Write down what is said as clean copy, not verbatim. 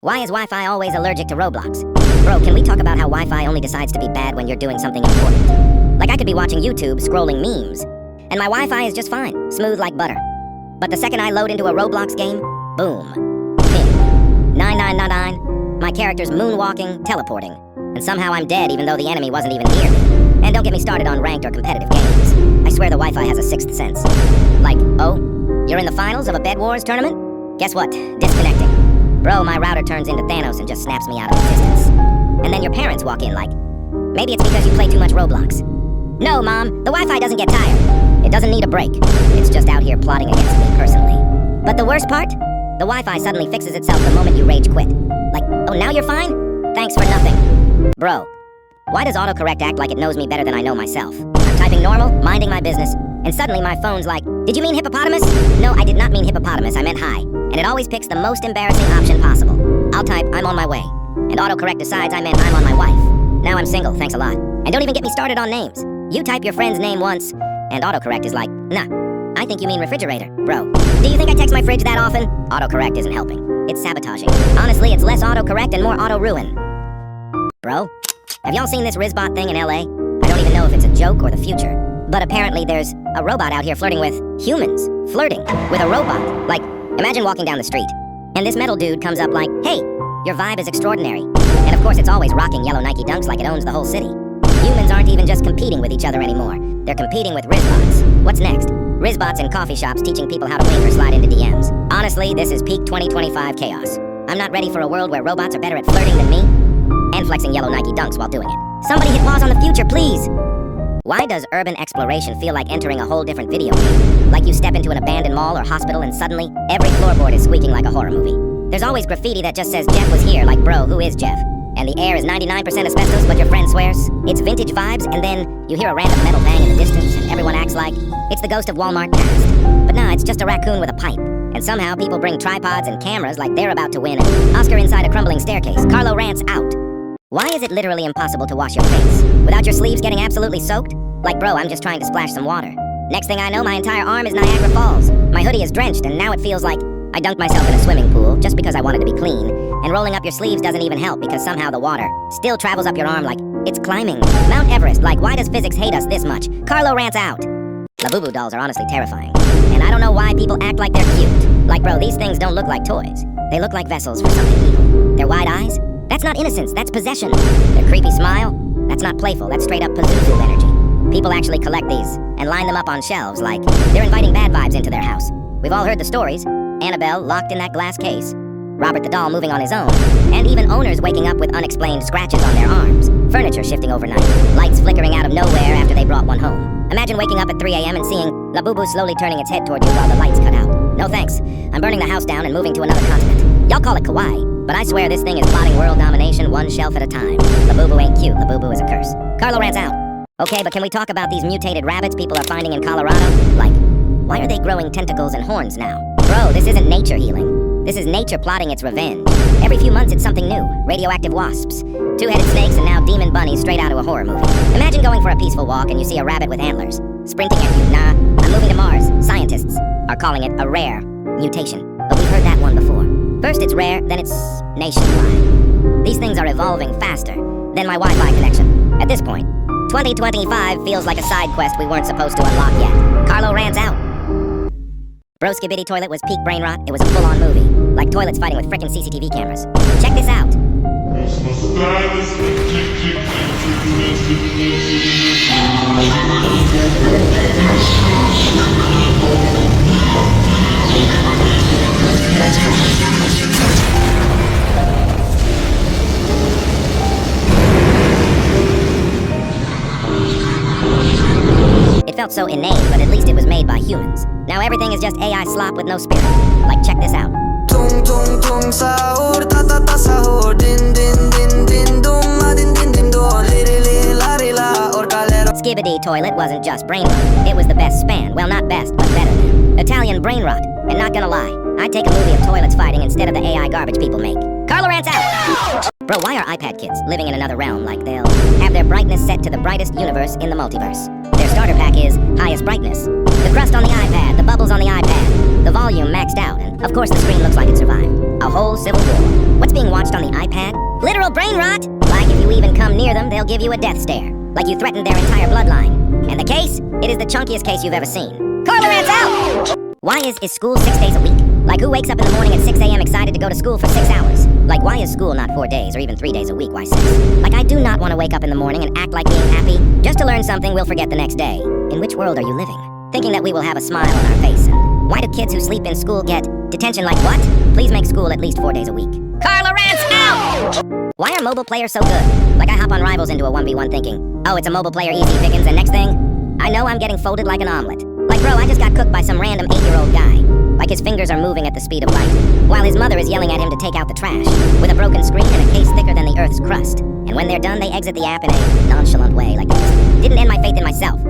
Why is Wi-Fi always allergic to Roblox? Bro, can we talk about how Wi-Fi only decides to be bad when you're doing something important? Like I could be watching YouTube, scrolling memes, and my Wi-Fi is just fine, smooth like butter. But the second I load into a Roblox game, boom, ping, 9999, my character's moonwalking, teleporting, and somehow I'm dead even though the enemy wasn't even near me. And don't get me started on ranked or competitive games. I swear the Wi-Fi has a sixth sense. Like, oh, you're in the finals of a Bed Wars tournament? Guess what? Disconnecting. Bro, my router turns into Thanos and just snaps me out of existence. And then your parents walk in like, maybe it's because you play too much Roblox. No, Mom, the Wi-Fi doesn't get tired. It doesn't need a break. It's just out here plotting against me personally. But the worst part? The Wi-Fi suddenly fixes itself the moment you rage quit. Like, oh, now you're fine? Thanks for nothing. Bro, why does autocorrect act like it knows me better than I know myself? I'm typing normal, minding my business, and suddenly my phone's like, did you mean hippopotamus? No, I did not mean hippopotamus, I meant hi. And it always picks the most embarrassing option possible. I'll type, I'm on my way. And autocorrect decides I meant I'm on my wife. Now I'm single, thanks a lot. And don't even get me started on names. You type your friend's name once, and autocorrect is like, nah, I think you mean refrigerator, bro. Do you think I text my fridge that often? Autocorrect isn't helping. It's sabotaging. Honestly, it's less autocorrect and more auto-ruin. Bro, have y'all seen this Rizbot thing in LA? I don't even know if it's a joke or the future. But apparently there's a robot out here flirting with humans. Flirting with a robot. Like, imagine walking down the street, and this metal dude comes up like, hey, your vibe is extraordinary. And of course it's always rocking yellow Nike Dunks like it owns the whole city. Humans aren't even just competing with each other anymore. They're competing with Rizbots. What's next? Rizbots in coffee shops teaching people how to wink or slide into DMs. Honestly, this is peak 2025 chaos. I'm not ready for a world where robots are better at flirting than me, and flexing yellow Nike Dunks while doing it. Somebody hit pause on the future, please! Why does urban exploration feel like entering a whole different video game? Like you step into an abandoned mall or hospital and suddenly, every floorboard is squeaking like a horror movie. There's always graffiti that just says Jeff was here, like bro, who is Jeff? And the air is 99% asbestos, but your friend swears it's vintage vibes, and then you hear a random metal bang in the distance, and everyone acts like it's the ghost of Walmart past. But nah, it's just a raccoon with a pipe. And somehow people bring tripods and cameras like they're about to win an Oscar inside a crumbling staircase. CarloRants out. Why is it literally impossible to wash your face without your sleeves getting absolutely soaked? Like, bro, I'm just trying to splash some water. Next thing I know, my entire arm is Niagara Falls. My hoodie is drenched, and now it feels like I dunked myself in a swimming pool just because I wanted to be clean. And rolling up your sleeves doesn't even help because somehow the water still travels up your arm like it's climbing Mount Everest. Like, why does physics hate us this much? Carlo Rants out. Labubu dolls are honestly terrifying. And I don't know why people act like they're cute. Like, bro, these things don't look like toys. They look like vessels for something evil. Their wide eyes? That's not innocence, that's possession. Their creepy smile? That's not playful, that's straight up Pazuzu energy. People actually collect these and line them up on shelves like they're inviting bad vibes into their house. We've all heard the stories. Annabelle locked in that glass case, Robert the doll moving on his own, and even owners waking up with unexplained scratches on their arms, furniture shifting overnight, lights flickering out of nowhere after they brought one home. Imagine waking up at 3 a.m. and seeing Labubu slowly turning its head toward you while the lights cut out. No thanks. I'm burning the house down and moving to another continent. Y'all call it kawaii, but I swear this thing is plotting world domination one shelf at a time. Labubu ain't cute, Labubu is a curse. Carlo Rants out. Okay, but can we talk about these mutated rabbits people are finding in Colorado? Like, why are they growing tentacles and horns now? Bro, this isn't nature healing. This is nature plotting its revenge. Every few months it's something new. Radioactive wasps, two-headed snakes, and now demon bunnies straight out of a horror movie. Imagine going for a peaceful walk and you see a rabbit with antlers, sprinting at you. Nah, I'm moving to Mars. Scientists are calling it a rare mutation. But we've heard that one before. First it's rare, then it's nationwide. These things are evolving faster than my Wi-Fi connection. At this point, 2025 feels like a side quest we weren't supposed to unlock yet. Carlo Rants out. Bro Skibidi Toilet was peak brain rot. It was a full-on movie. Like toilets fighting with frickin' CCTV cameras. Check this out. It felt so inane, but at least it was made by humans. Now everything is just AI slop with no spirit. Like, check this out. Tung tung tung sahur ta ta ta sahur din din din din dum ma din din din do li li la ri la or calero. Skibidi Toilet wasn't just brain rot. It was the best span. Well, not best, but better than Italian brain rot. And not gonna lie, I'd take a movie of toilets fighting instead of the AI garbage people make. Carlo Rants out! Bro, why are iPad kids living in another realm like they'll have their brightness set to the brightest universe in the multiverse? Their starter pack is highest brightness. The crust on the iPad, the bubbles on the iPad, the volume maxed out, and of course the screen looks like it survived. A whole civil war. What's being watched on the iPad? Literal brain rot! Like if you even come near them, they'll give you a death stare. Like you threatened their entire bloodline. And the case? It is the chunkiest case you've ever seen. CarloRants out! Why is school 6 days a week? Like who wakes up in the morning at 6 a.m. excited to go to school for 6 hours? Like why is school not 4 days or even 3 days a week? Why 6? Like I do not want to wake up in the morning and act like being happy just to learn something we'll forget the next day. In which world are you living? Thinking that we will have a smile on our face. And why do kids who sleep in school get detention like what? Please make school at least 4 days a week. CarloRants out! Why are mobile players so good? Like I hop on Rivals into a 1v1 thinking, oh, it's a mobile player, easy pickings, and next thing, I know I'm getting folded like an omelet. Like bro, I just got cooked by some random 8-year-old guy. Like his fingers are moving at the speed of light, while his mother is yelling at him to take out the trash, with a broken screen and a case thicker than the Earth's crust. And when they're done, they exit the app in a nonchalant way, like they just didn't end my faith in myself.